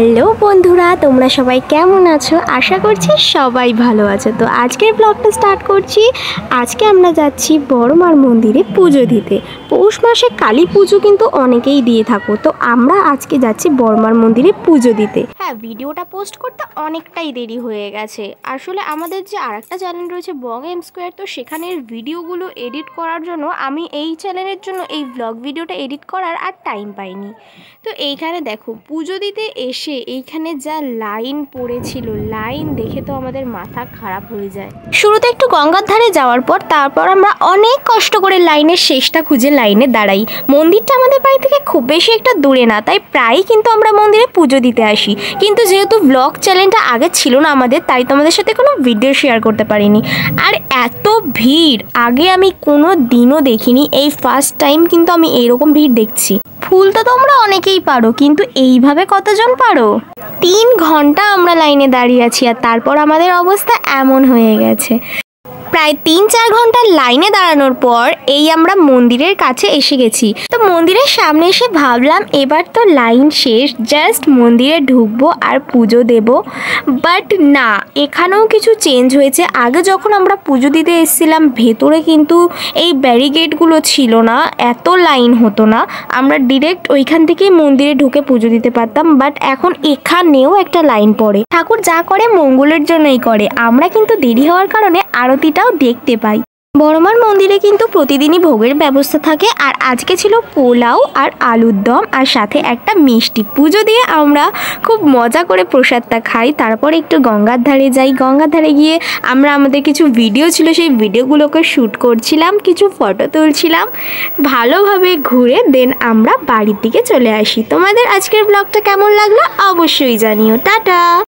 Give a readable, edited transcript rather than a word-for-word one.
Hello বন্ধুরা, তোমরা সবাই কেমন আছো? আশা করছি সবাই ভালো আছো। তো আজকের ব্লগটা স্টার্ট করছি। আজকে আমরা যাচ্ছি বড়মার মন্দিরে পুজো দিতে। পৌষ মাসে কালী পুজো কিন্তু অনেকেই দিয়ে থাকো, তো আমরা আজকে যাচ্ছি বড়মার মন্দিরে পুজো দিতে। হ্যাঁ, ভিডিওটা পোস্ট করতে অনেকটাই দেরি হয়ে গেছে। আসলে আমাদের যে আরেকটা চ্যানেল রয়েছে বং এম স্কোয়ার, তো সেখানের ভিডিওগুলো এডিট করার জন্য আমি এই চ্যানেলের জন্য এই ব্লগ ভিডিওটা এডিট করার আর টাইম পাইনি। তো এইখানে দেখো, পুজো দিতে এসে এইখানে যা লাইন পড়েছিল, লাইন দেখে তো আমাদের মাথা খারাপ হয়ে যায়। শুরুতে একটু গঙ্গার ধারে যাওয়ার পর তারপর আমরা অনেক কষ্ট করে লাইনের শেষটা খুঁজে লাইনে দাঁড়াই। মন্দিরটা আমাদের বাড়ি থেকে খুব বেশি একটা দূরে না, তাই প্রায়ই কিন্তু আমরা মন্দিরে পুজো দিতে আসি। কিন্তু যেহেতু ব্লগ চ্যানেলটা আগে ছিল না আমাদের, তাই তোমাদের সাথে কোনো ভিডিও শেয়ার করতে পারিনি। আর এত ভিড় আগে আমি কোনো দিনও দেখিনি, এই ফার্স্ট টাইম কিন্তু আমি এইরকম ভিড় দেখছি। ফুল তো তোমরা অনেকেই পারো, কিন্তু এইভাবে কতজন পারো? 3 ঘন্টা আমরা লাইনে দাঁড়িয়ে আছি, আর তারপর আমাদের অবস্থা এমন হয়ে গেছে। প্রায় 3-4 ঘন্টা লাইনে দাঁড়ানোর পর এই আমরা মন্দিরের কাছে এসে গেছি। তো মন্দিরের সামনে এসে ভাবলাম এবার তো লাইন শেষ, জাস্ট মন্দিরে ঢুকবো আর পুজো দেব। বাট না, এখানেও কিছু চেঞ্জ হয়েছে। আগে যখন আমরা পুজো দিতে এসেছিলাম, ভেতরে কিন্তু এই ব্যারিকেডগুলো ছিল না, এত লাইন হতো না, আমরা ডিরেক্ট ওইখান থেকেই মন্দিরে ঢুকে পুজো দিতে পারতাম। বাট এখন এখানেও একটা লাইন পড়ে। ঠাকুর যা করে মঙ্গলের জন্যই করে। আমরা কিন্তু দেরি হওয়ার কারণে আরতিটাও দেখতে পাই। বড়মার মন্দিরে কিন্তু প্রতিদিনই ভোগের ব্যবস্থা থাকে, আর আজকে ছিল পোলাও আর আলুর দম, আর সাথে একটা মিষ্টি। পুজো দিয়ে আমরা খুব মজা করে প্রসাদটা খাই, তারপর একটু গঙ্গার ধারে যাই। গঙ্গার ধারে গিয়ে আমরা আমাদের কিছু ভিডিও ছিল, সেই ভিডিওগুলোকে শ্যুট করছিলাম, কিছু ফটো তুলছিলাম, ভালোভাবে ঘুরে দেন আমরা বাড়ির দিকে চলে আসি। তোমাদের আজকের ব্লগটা কেমন লাগলো অবশ্যই জানিও। টাটা।